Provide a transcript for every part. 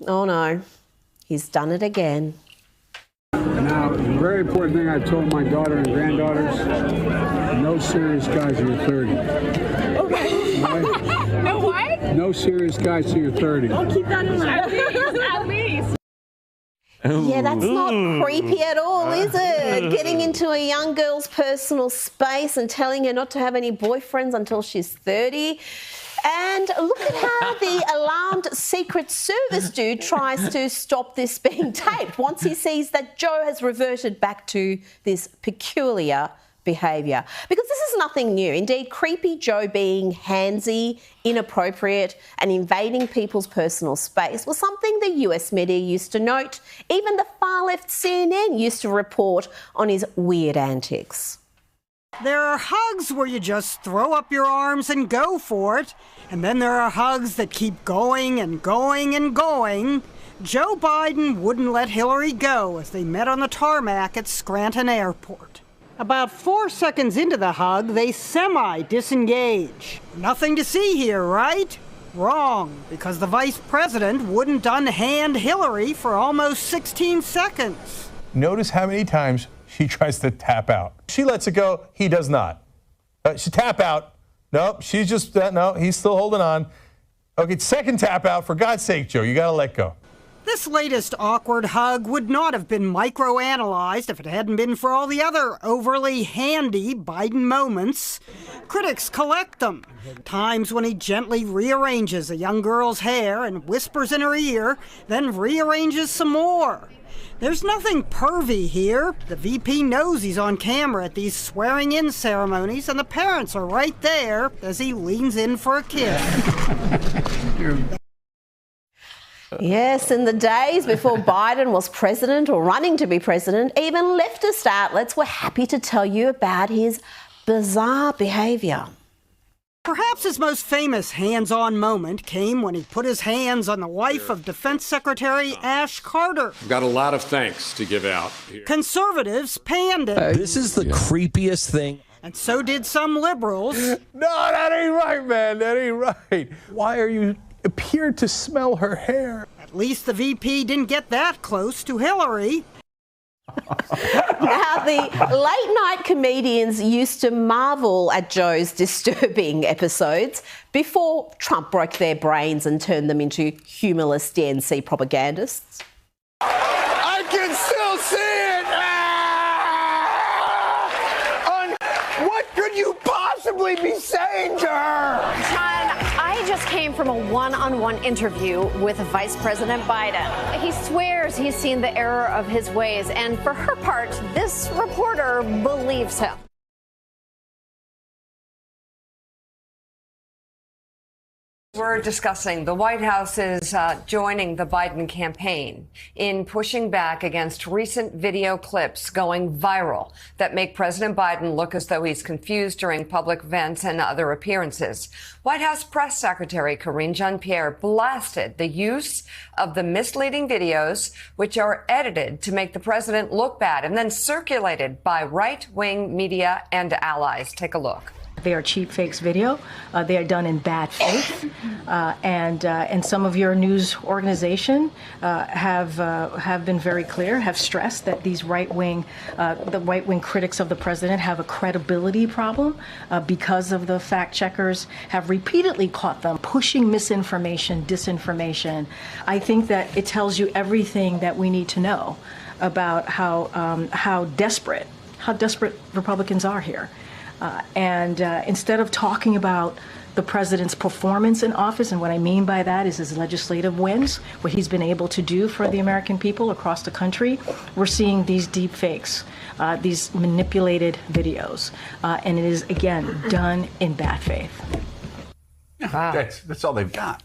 Oh no, he's done it again. Now, the very important thing I told my daughter and granddaughters, no serious guys till you're 30. Okay. Right? No what? No serious guys till you're 30. I'll keep that in mind. At least. Yeah, that's not creepy at all, is it? Getting into a young girl's personal space and telling her not to have any boyfriends until she's 30. And look at how the alarmed Secret Service dude tries to stop this being taped once he sees that Joe has reverted back to this peculiar behaviour. Because this is nothing new. Indeed, creepy Joe being handsy, inappropriate and invading people's personal space was something the US media used to note. Even the far-left CNN used to report on his weird antics. There are hugs where you just throw up your arms and go for it, and then there are hugs that keep going and going and going. Joe Biden wouldn't let Hillary go as they met on the tarmac at Scranton Airport. About 4 seconds into the hug, they semi-disengage. Nothing to see here, right? Wrong, because the vice president wouldn't unhand Hillary for almost 16 seconds. Notice how many times she tries to tap out. She lets it go. He does not. She tap out. Nope. She's just, no, he's still holding on. Okay, second tap out. For God's sake, Joe, you got to let go. This latest awkward hug would not have been microanalyzed if it hadn't been for all the other overly handy Biden moments. Critics collect them. Times when he gently rearranges a young girl's hair and whispers in her ear, then rearranges some more. There's nothing pervy here. The VP knows he's on camera at these swearing-in ceremonies, and the parents are right there as he leans in for a kiss. Yes, in the days before Biden was president or running to be president, even leftist outlets were happy to tell you about his bizarre behaviour. Perhaps his most famous hands-on moment came when he put his hands on the wife of Defense Secretary Ash Carter. I've got a lot of thanks to give out here. Conservatives panned it. This is the creepiest thing. And so did some liberals. No, that ain't right, man. That ain't right. Why are you appeared to smell her hair? At least the VP didn't get that close to Hillary. Now, the late-night comedians used to marvel at Joe's disturbing episodes before Trump broke their brains and turned them into humorless DNC propagandists. I can still see it! What could you possibly be saying to her? I just came from a one-on-one interview with Vice President Biden. He swears he's seen the error of his ways, and for her part, this reporter believes him. We're discussing the White House is joining the Biden campaign in pushing back against recent video clips going viral that make President Biden look as though he's confused during public events and other appearances. White House Press Secretary Karine Jean-Pierre blasted the use of the misleading videos, which are edited to make the president look bad and then circulated by right-wing media and allies. Take a look. They are cheap fakes video. They are done in bad faith, and some of your news organization have been very clear, have stressed that these the right-wing critics of the president have a credibility problem because of the fact checkers have repeatedly caught them pushing misinformation, disinformation. I think that it tells you everything that we need to know about how desperate Republicans are here. Instead of talking about the president's performance in office, and what I mean by that is his legislative wins, what he's been able to do for the American people across the country, we're seeing these deep fakes, these manipulated videos. And it is, again, done in bad faith. Wow. That's all they've got.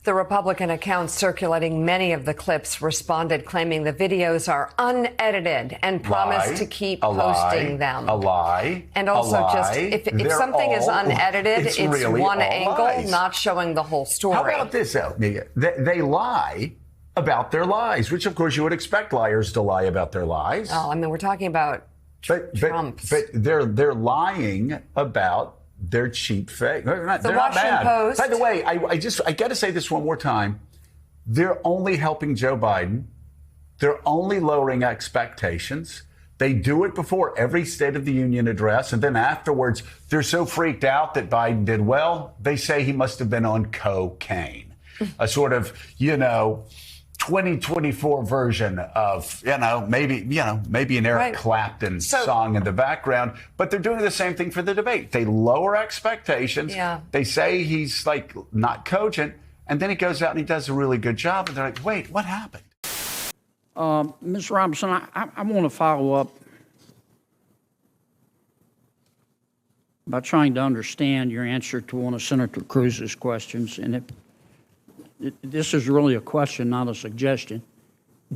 The Republican accounts circulating many of the clips responded, claiming the videos are unedited and promised to keep posting them. A lie. And also if something is unedited, it's really one angle, lies. not showing the whole story. How about this, Mia? They lie about their lies, which of course you would expect liars to lie about their lies. Oh, I mean, we're talking about Trump's. But they're lying about their cheap fake. They're not Washington bad. Post. By the way, I got to say this one more time. they're only helping Joe Biden. They're only lowering expectations. They do it before every State of the Union address. And then afterwards, they're so freaked out that Biden did well, they say he must have been on cocaine. A sort of, 2024 version of, maybe an Eric Clapton song in the background. But they're doing the same thing for the debate. They lower expectations. Yeah. They say he's like not cogent. And then he goes out and he does a really good job. And they're like, wait, what happened? Ms. Robinson, I want to follow up by trying to understand your answer to one of Senator Cruz's questions. And this is really a question, not a suggestion.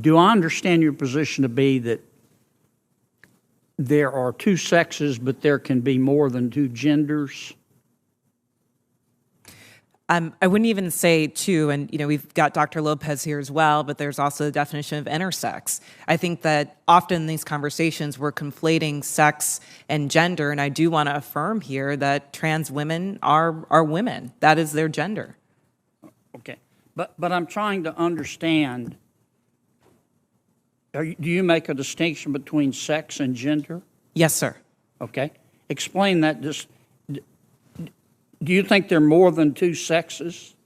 Do I understand your position to be that there are two sexes, but there can be more than two genders? I wouldn't even say two, and we've got Dr. Lopez here as well, but there's also the definition of intersex. I think that often in these conversations we're conflating sex and gender, and I do want to affirm here that trans women are women. That is their gender. Okay, but I'm trying to understand. Do you make a distinction between sex and gender? Yes, sir. Okay, explain that. Do you think there are more than two sexes?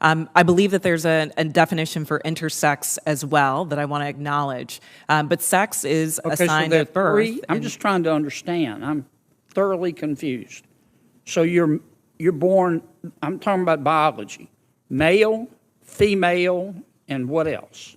I believe that there's a definition for intersex as well that I want to acknowledge. But sex is assigned at birth. I'm just trying to understand. I'm thoroughly confused. So you're born, I'm talking about biology, male, female, and what else?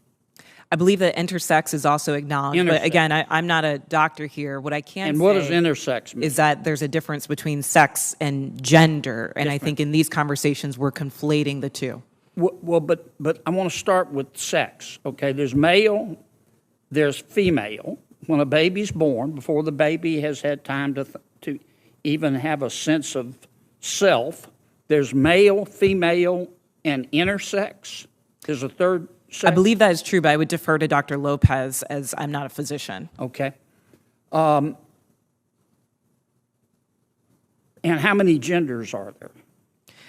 I believe that intersex is also acknowledged. But again, I'm not a doctor here. What I can say and what does intersex mean? Is that there's a difference between sex and gender. And I think in these conversations, we're conflating the two. Well, but I want to start with sex. Okay, there's male, there's female. When a baby's born, before the baby has had time to even have a sense of self, there's male, female, and intersex. There's a third sex. I believe that is true, but I would defer to Dr. Lopez as I'm not a physician. Okay. And how many genders are there?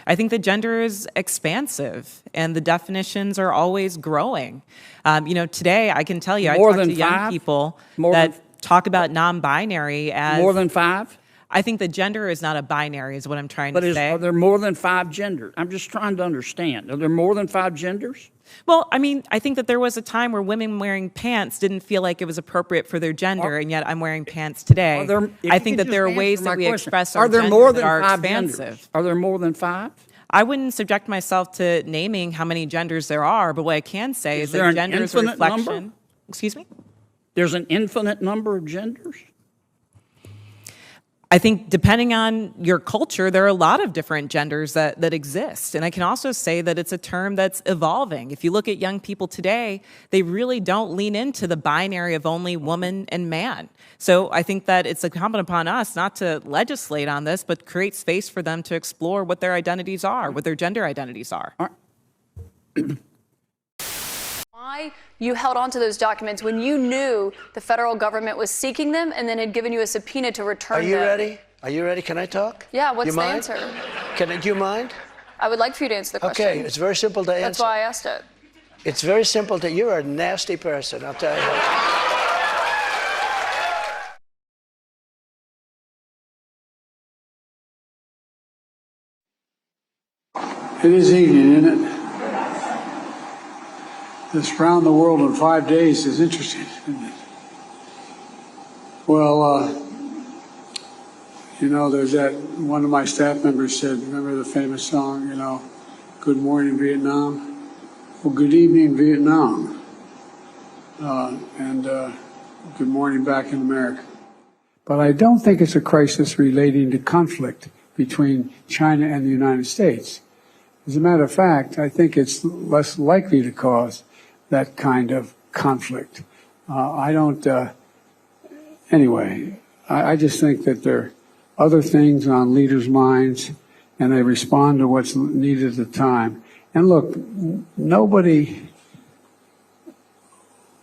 I think the gender is expansive, and the definitions are always growing. Today I can tell you, I talk to young people that talk about non-binary as more than five. I think the gender is not a binary, is what I'm trying to say. Are there more than five genders? I'm just trying to understand. Are there more than five genders? Well, I think that there was a time where women wearing pants didn't feel like it was appropriate for their gender, and yet I'm wearing pants today. I think that there are ways that we express our gender that are expansive. Are there more than five? I wouldn't subject myself to naming how many genders there are, but what I can say is that gender is a reflection. Number? Excuse me? There's an infinite number of genders? I think depending on your culture, there are a lot of different genders that exist. And I can also say that it's a term that's evolving. If you look at young people today, they really don't lean into the binary of only woman and man. So I think that it's incumbent upon us not to legislate on this, but create space for them to explore what their identities are, what their gender identities are. Why you held on to those documents when you knew the federal government was seeking them and then had given you a subpoena to return them? Are you ready? Are you ready? Can I talk? Yeah, what's the mind? answer? Do you mind? I would like for you to answer the question. Okay, it's very simple to answer. That's why I asked it. It's very simple to, you're a nasty person, I'll tell you. It is evening, isn't it? This round the world in 5 days is interesting, isn't it? Well, there's that, one of my staff members said, remember the famous song, Good Morning Vietnam? Well, good evening Vietnam. And good morning back in America. But I don't think it's a crisis relating to conflict between China and the United States. As a matter of fact, I think it's less likely to cause that kind of conflict. I just think that there are other things on leaders' minds, and they respond to what's needed at the time. And look, nobody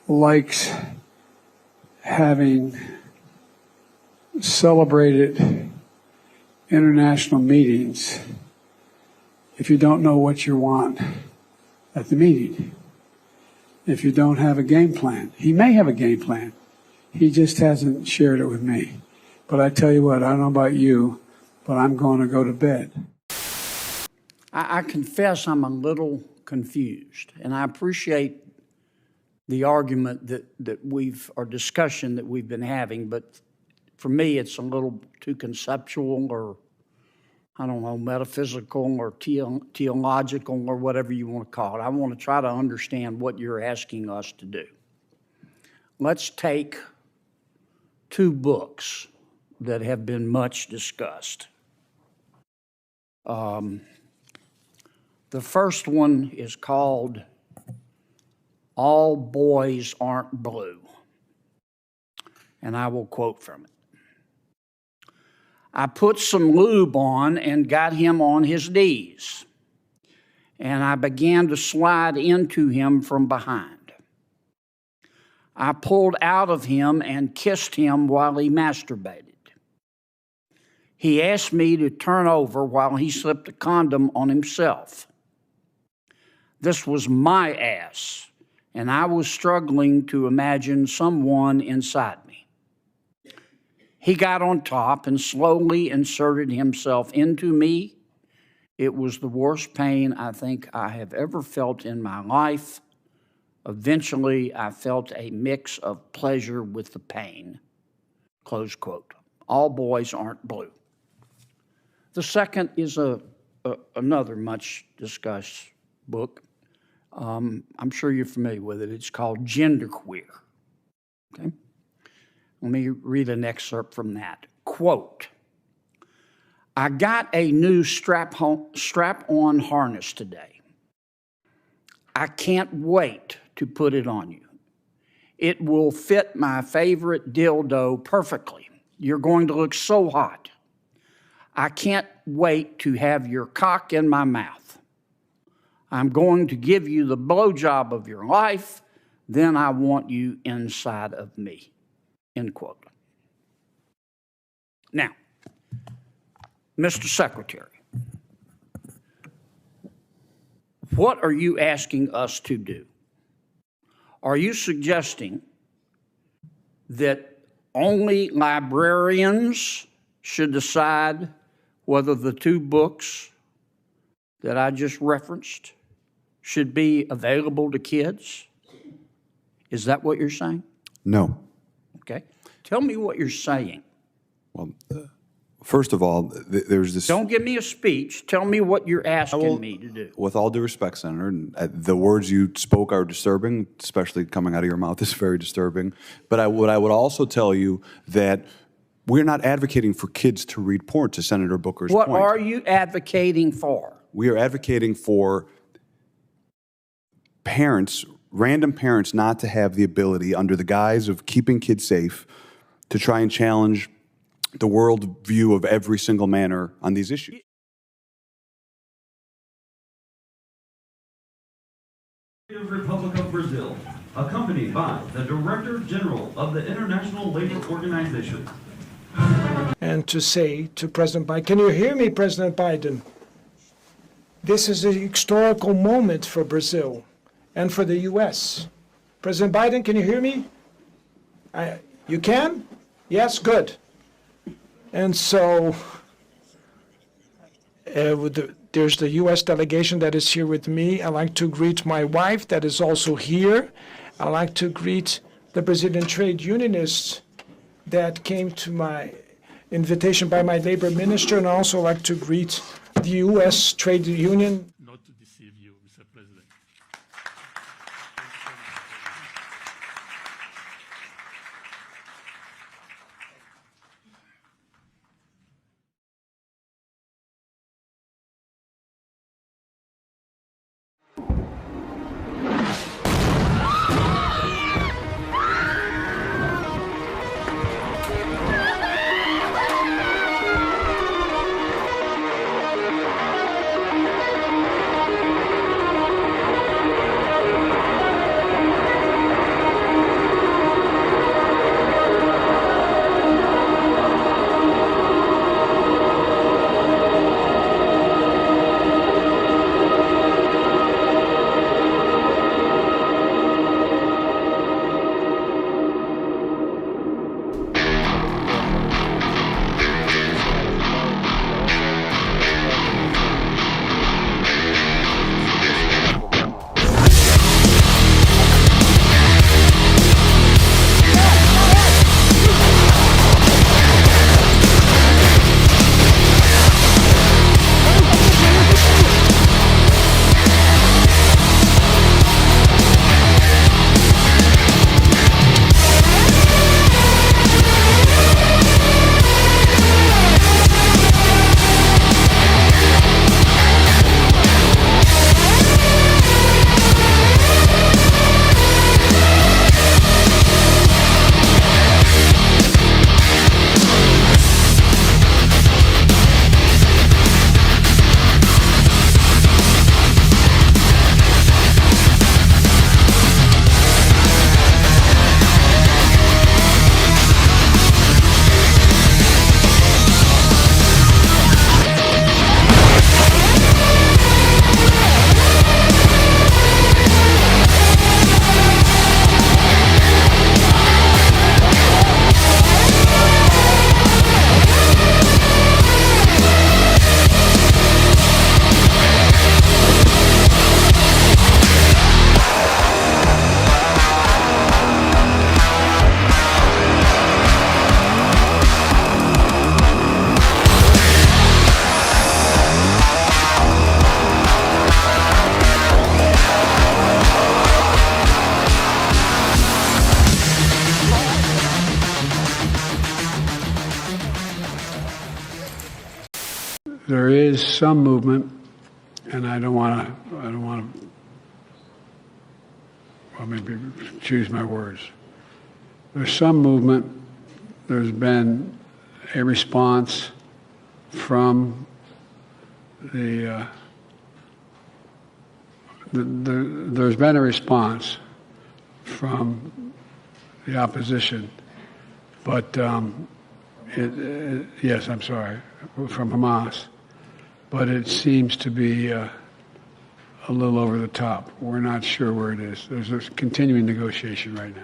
likes having celebrated international meetings if you don't know what you want at the meeting. If you don't have a game plan, he may have a game plan. He just hasn't shared it with me. But I tell you what, I don't know about you, but I'm going to go to bed. I confess I'm a little confused, and I appreciate the argument or discussion that we've been having, but for me, it's a little too conceptual or, I don't know, metaphysical or theological or whatever you want to call it. I want to try to understand what you're asking us to do. Let's take two books that have been much discussed. The first one is called All Boys Aren't Blue, and I will quote from it. I put some lube on and got him on his knees, and I began to slide into him from behind. I pulled out of him and kissed him while he masturbated. He asked me to turn over while he slipped a condom on himself. This was my ass, and I was struggling to imagine someone inside me. He got on top and slowly inserted himself into me. It was the worst pain I think I have ever felt in my life. Eventually, I felt a mix of pleasure with the pain. Close quote. All Boys Aren't Blue. The second is another much discussed book. I'm sure you're familiar with it. It's called Genderqueer. Okay? Let me read an excerpt from that. Quote, I got a new strap-on harness today. I can't wait to put it on you. It will fit my favorite dildo perfectly. You're going to look so hot. I can't wait to have your cock in my mouth. I'm going to give you the blowjob of your life. Then I want you inside of me. End quote. Now, Mr. Secretary, what are you asking us to do? Are you suggesting that only librarians should decide whether the two books that I just referenced should be available to kids? Is that what you're saying? No. Okay. Tell me what you're saying. Well, first of all, there's this... Don't give me a speech. Tell me what you're asking me to do. With all due respect, Senator, the words you spoke are disturbing, especially coming out of your mouth is very disturbing. But what I would also tell you that we're not advocating for kids to read porn, to Senator Booker's point. What are you advocating for? We are advocating for parents, random parents, not to have the ability, under the guise of keeping kids safe, to try and challenge the world view of every single manner on these issues. Republic of Brazil, accompanied by the Director General of the International Labor Organization. And to say to President Biden, can you hear me, President Biden? This is a historical moment for Brazil and for the U.S. President Biden, can you hear me? You can? Yes, good. And so there's the U.S. delegation that is here with me. I'd like to greet my wife that is also here. I'd like to greet the Brazilian trade unionists that came to my invitation by my labor minister, and I also like to greet the U.S. trade union. Not to deceive you, Mr. President. some movement, and I don't want to, well, maybe choose my words. There's some movement. There's been a response from there's been a response from the opposition, but yes, I'm sorry, from Hamas, but it seems to be a little over the top. We're not sure where it is. There's a continuing negotiation right now.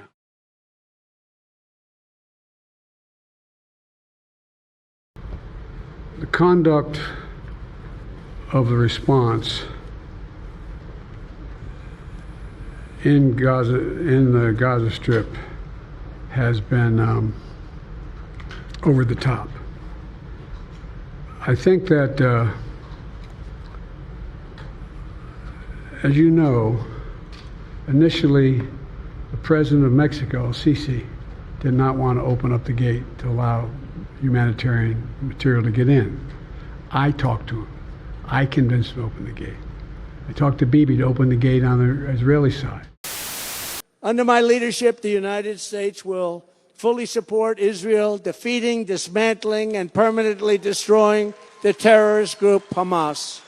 The conduct of the response in Gaza, in the Gaza Strip, has been over the top. I think that, as you know, initially the president of Mexico, Sisi, did not want to open up the gate to allow humanitarian material to get in. I talked to him. I convinced him to open the gate. I talked to Bibi to open the gate on the Israeli side. Under my leadership, the United States will fully support Israel defeating, dismantling, and permanently destroying the terrorist group Hamas.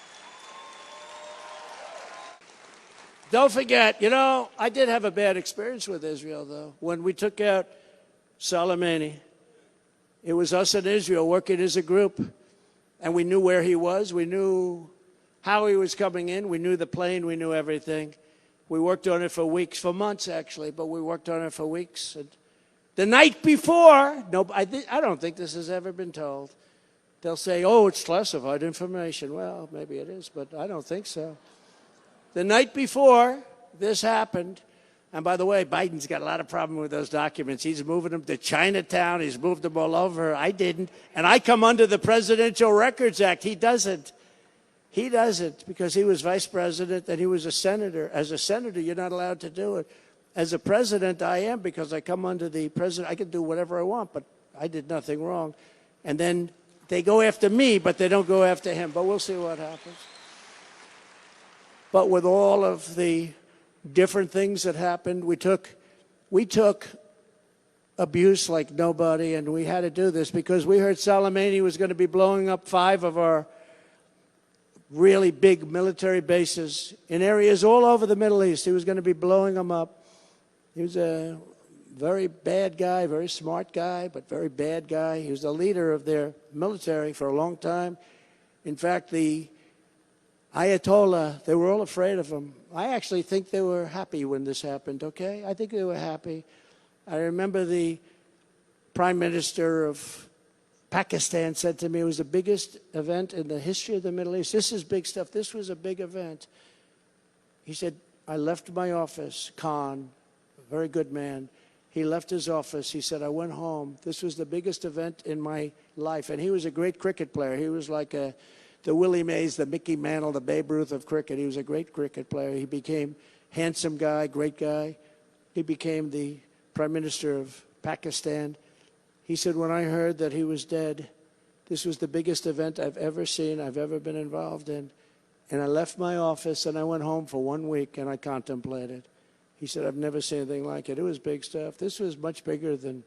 Don't forget, I did have a bad experience with Israel, though. When we took out Soleimani, it was us and Israel working as a group, and we knew where he was. We knew how he was coming in. We knew the plane. We knew everything. We worked on it for weeks, for months, actually, but we worked on it for weeks. And the night before, I don't think this has ever been told. They'll say, oh, it's classified information. Well, maybe it is, but I don't think so. The night before this happened, and by the way, Biden's got a lot of problem with those documents. He's moving them to Chinatown. He's moved them all over. I didn't. And I come under the Presidential Records Act. He doesn't. He doesn't, because he was vice president and he was a senator. As a senator, you're not allowed to do it. As a president, I am, because I come under the president. I can do whatever I want, but I did nothing wrong. And then they go after me, but they don't go after him. But we'll see what happens. But with all of the different things that happened, we took abuse like nobody, and we had to do this because we heard Soleimani was going to be blowing up 5 of our really big military bases in areas all over the Middle East. He was going to be blowing them up. He was a very bad guy, very smart guy, but very bad guy. He was the leader of their military for a long time. In fact, the Ayatollah, they were all afraid of him. I actually think they were happy when this happened, okay? I think they were happy. I remember the Prime Minister of Pakistan said to me it was the biggest event in the history of the Middle East. This is big stuff. This was a big event. He said, I left my office, Khan, a very good man. He left his office. He said, I went home. This was the biggest event in my life. And he was a great cricket player. He was like the Willie Mays, the Mickey Mantle, the Babe Ruth of cricket. He was a great cricket player. He became handsome guy, great guy. He became the Prime Minister of Pakistan. He said, when I heard that he was dead, this was the biggest event I've ever seen, I've ever been involved in. And I left my office and I went home for 1 week and I contemplated. He said, I've never seen anything like it. It was big stuff. This was much bigger than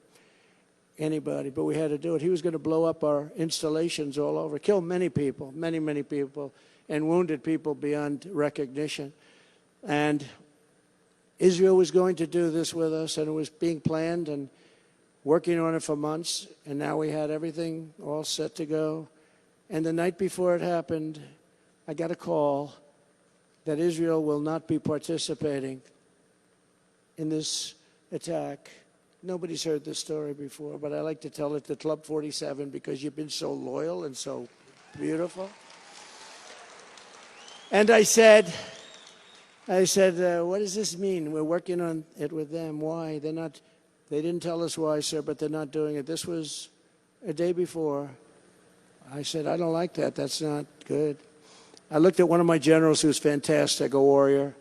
anybody, but we had to do it. He was going to blow up our installations all over, kill many people, many, many people, and wounded people beyond recognition. And Israel was going to do this with us, and it was being planned and working on it for months, and now we had everything all set to go. And the night before it happened, I got a call that Israel will not be participating in this attack. Nobody's heard this story before, but I like to tell it to Club 47 because you've been so loyal and so beautiful. And I said, what does this mean? We're working on it with them. Why? They didn't tell us why, sir, but they're not doing it. This was a day before. I said, I don't like that. That's not good. I looked at one of my generals who's fantastic, a warrior.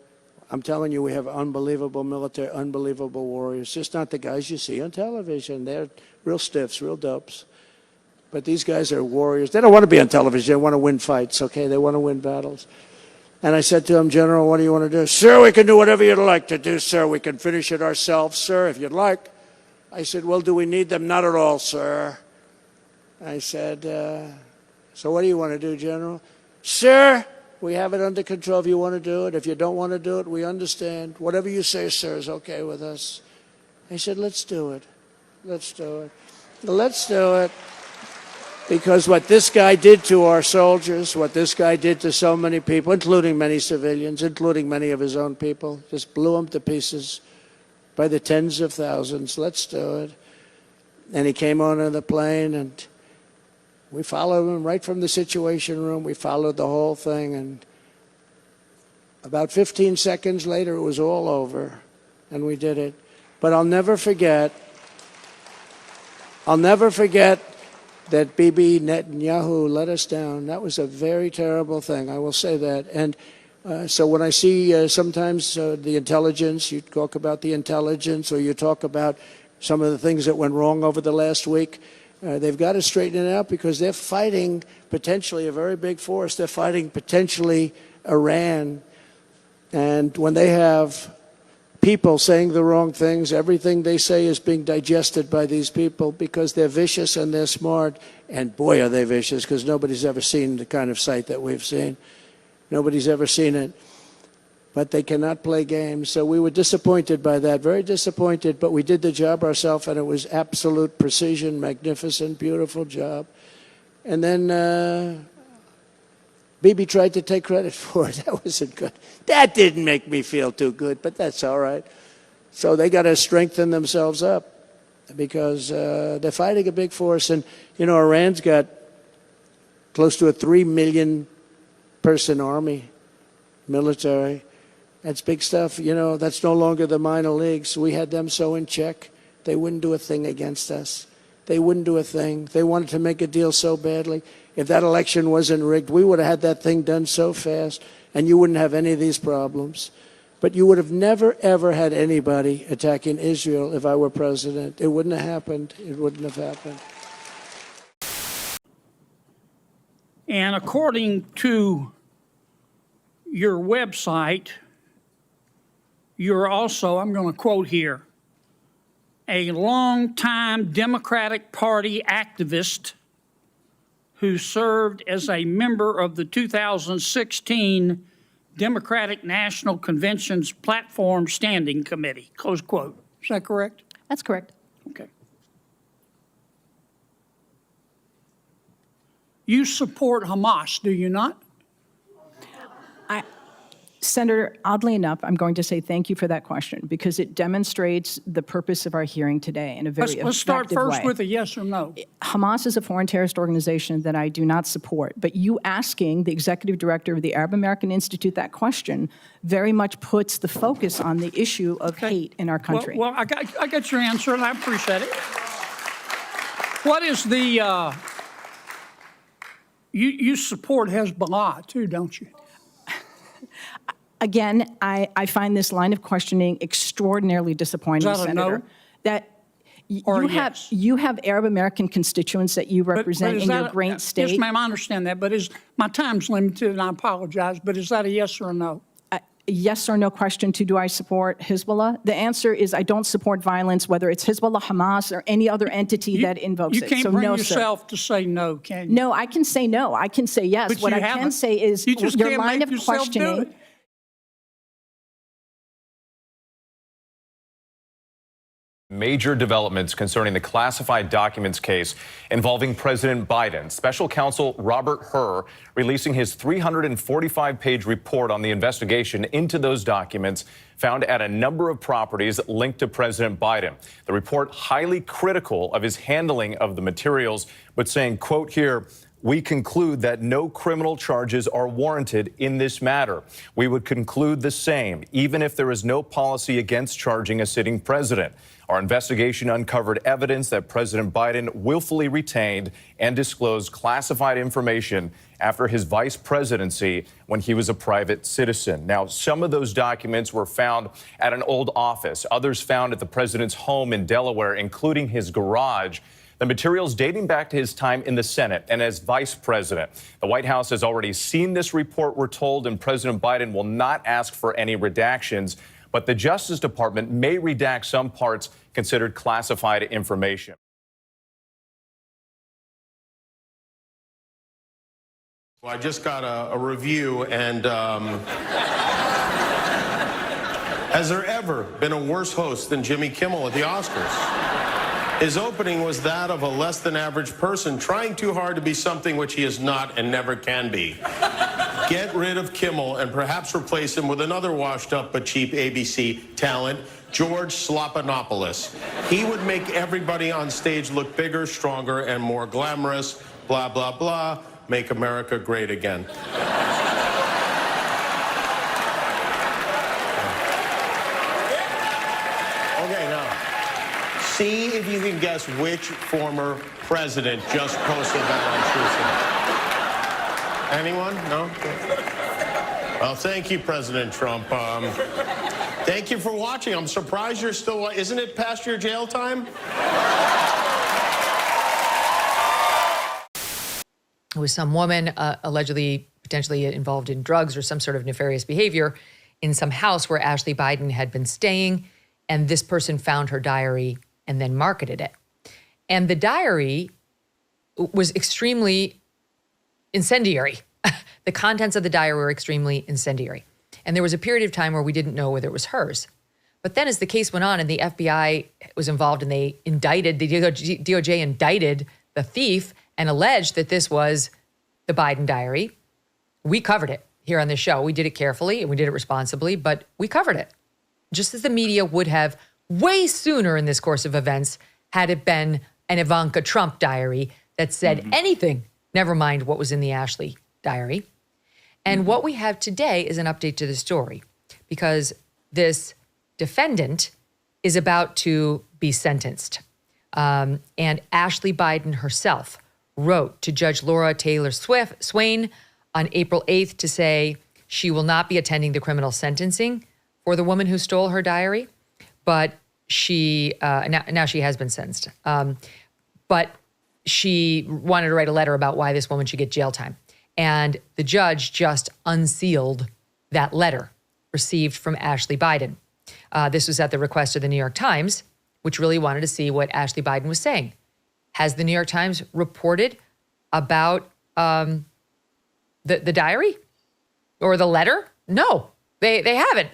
I'm telling you, we have unbelievable military, unbelievable warriors. Just not the guys you see on television. They're real stiffs, real dopes. But these guys are warriors. They don't want to be on television. They want to win fights, okay? They want to win battles. And I said to him, General, what do you want to do? Sir, we can do whatever you'd like to do, sir. We can finish it ourselves, sir, if you'd like. I said, well, do we need them? Not at all, sir. I said, so what do you want to do, General? Sir, we have it under control if you want to do it. If you don't want to do it, we understand. Whatever you say, sir, is okay with us. I said, let's do it. Let's do it. Let's do it. Because what this guy did to our soldiers, what this guy did to so many people, including many civilians, including many of his own people, just blew them to pieces by the tens of thousands. Let's do it. And he came onto the plane, and we followed him right from the Situation Room. We followed the whole thing, and about 15 seconds later, it was all over, and we did it. But I'll never forget that Bibi Netanyahu let us down. That was a very terrible thing, I will say that. And so when I see sometimes the intelligence, you talk about the intelligence, or you talk about some of the things that went wrong over the last week, they've got to straighten it out, because they're fighting potentially a very big force. They're fighting potentially Iran. And when they have people saying the wrong things, everything they say is being digested by these people, because they're vicious and they're smart. And boy, are they vicious, because nobody's ever seen the kind of sight that we've seen. Nobody's ever seen it. But they cannot play games. So we were disappointed by that, very disappointed, but we did the job ourselves, and it was absolute precision, magnificent, beautiful job. And then Bibi tried to take credit for it. That wasn't good. That didn't make me feel too good, but that's all right. So they got to strengthen themselves up, because they're fighting a big force. And, you know, Iran's got close to a 3 million person army, military. That's big stuff. You know, that's no longer the minor leagues. We had them so in check, they wouldn't do a thing against us. They wouldn't do a thing. They wanted to make a deal so badly. If that election wasn't rigged, we would have had that thing done so fast, and you wouldn't have any of these problems. But you would have never, ever had anybody attacking Israel if I were president. It wouldn't have happened. It wouldn't have happened. And according to your website, you're also, I'm going to quote here, a longtime Democratic Party activist who served as a member of the 2016 Democratic National Convention's Platform Standing Committee, close quote. Is that correct? That's correct. Okay. You support Hamas, do you not? Senator, oddly enough, I'm going to say thank you for that question, because it demonstrates the purpose of our hearing today in a very effective way. Let's start first with a yes or no. Hamas is a foreign terrorist organization that I do not support. But you asking the executive director of the Arab American Institute that question very much puts the focus on the issue of hate in our country. Well, I got your answer, and I appreciate it. What is the, you support Hezbollah too, don't you? Again, I find this line of questioning extraordinarily disappointing, Is that a Senator. no? That Or you have Arab American constituents that you represent in your great state. Yes, ma'am, I understand that, but my time's limited, and I apologize, but is that a yes or a no? Yes or no question to do I support Hezbollah? The answer is I don't support violence, whether it's Hezbollah, Hamas, or any other entity that invokes it. You can't bring yourself to say no, can you? No, I can say no. I can say yes. But what I can say is your line of questioning. Major developments concerning the classified documents case involving President Biden. Special counsel Robert Hur releasing his 345-page report on the investigation into those documents found at a number of properties linked to President Biden. The report highly critical of his handling of the materials, but saying, quote here, "We conclude that no criminal charges are warranted in this matter. We would conclude the same, even if there is no policy against charging a sitting president. Our investigation uncovered evidence that President Biden willfully retained and disclosed classified information after his vice presidency when he was a private citizen." Now, some of those documents were found at an old office, others found at the president's home in Delaware, including his garage. The materials dating back to his time in the Senate and as vice president. The White House has already seen this report, we're told, and President Biden will not ask for any redactions. But the Justice Department may redact some parts considered classified information. Well, I just got a review, and has there ever been a worse host than Jimmy Kimmel at the Oscars? His opening was that of a less than average person trying too hard to be something which he is not and never can be. Get rid of Kimmel and perhaps replace him with another washed up but cheap ABC talent, George Slopanopoulos. He would make everybody on stage look bigger, stronger, and more glamorous, blah, blah, blah. Make America great again. Okay, now, see if you can guess which former president just posted that on Truth. Anyone? No? Well, thank you, President Trump. Thank you for watching. I'm surprised you're still... Isn't it past your jail time? It was some woman allegedly, potentially involved in drugs or some sort of nefarious behavior in some house where Ashley Biden had been staying, and this person found her diary and then marketed it. And the diary was extremely incendiary. The contents of the diary were extremely incendiary. And there was a period of time where we didn't know whether it was hers. But then as the case went on and the FBI was involved and they indicted, the DOJ indicted the thief and alleged that this was the Biden diary, we covered it here on this show. We did it carefully and we did it responsibly, but we covered it. Just as the media would have way sooner in this course of events had it been an Ivanka Trump diary that said anything, never mind what was in the Ashley diary. And what we have today is an update to the story because this defendant is about to be sentenced. And Ashley Biden herself wrote to Judge Laura Taylor Swain on April 8th to say she will not be attending the criminal sentencing for the woman who stole her diary, but she, now she has been sentenced. But she wanted to write a letter about why this woman should get jail time. And the judge just unsealed that letter received from Ashley Biden. This was at the request of the New York Times, which really wanted to see what Ashley Biden was saying. Has the New York Times reported about the diary or the letter? No, they haven't.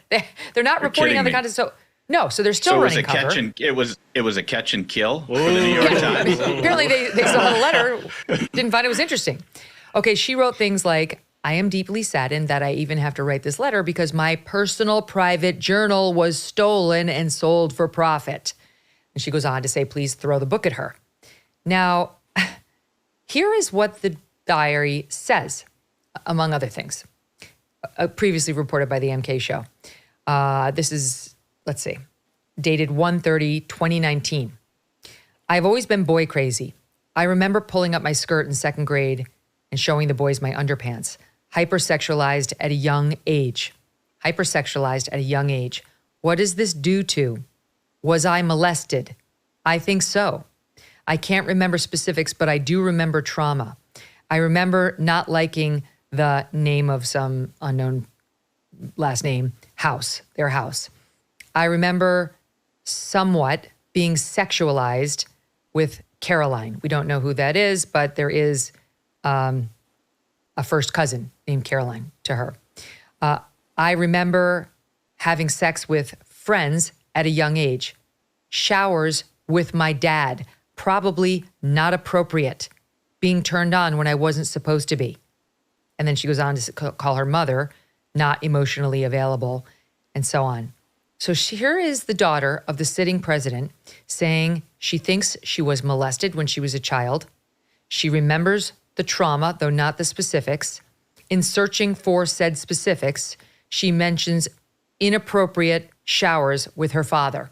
They're not reporting on the content. So no, so they're still running cover. It was a catch and kill for the New York Times. Apparently they still had a letter, didn't find it was interesting. Okay, she wrote things like, I am deeply saddened that I even have to write this letter because my personal private journal was stolen and sold for profit. And she goes on to say, please throw the book at her. Now, here is what the diary says, among other things, previously reported by the MK Show. This is, let's see, dated 1/30/2019. I've always been boy crazy. I remember pulling up my skirt in second grade and showing the boys my underpants. Hypersexualized at a young age. Hypersexualized at a young age. What does this do to? Was I molested? I think so. I can't remember specifics, but I do remember trauma. I remember not liking the name of some unknown last name house, their house. I remember somewhat being sexualized with Caroline. We don't know who that is, but there is a first cousin named Caroline to her. I remember having sex with friends at a young age. Showers with my dad, probably not appropriate. Being turned on when I wasn't supposed to be. And then she goes on to call her mother not emotionally available and so on. So here is the daughter of the sitting president saying she thinks she was molested when she was a child. She remembers the trauma, though not the specifics. In searching for said specifics, she mentions inappropriate showers with her father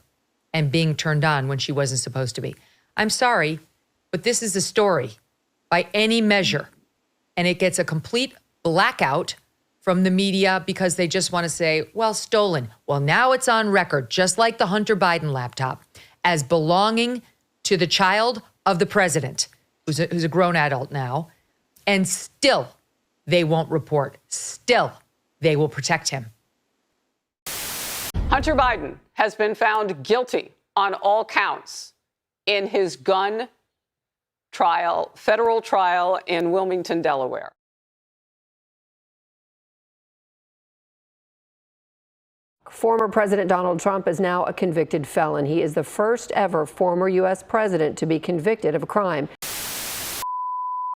and being turned on when she wasn't supposed to be. I'm sorry, but this is a story by any measure. And it gets a complete blackout from the media because they just want to say, well, stolen. Well, now it's on record, just like the Hunter Biden laptop, as belonging to the child of the president, who's a grown adult now, and still they won't report. Still, they will protect him. Hunter Biden has been found guilty on all counts in his gun trial, federal trial in Wilmington, Delaware. Former President Donald Trump is now a convicted felon. He is the first ever former U.S. president to be convicted of a crime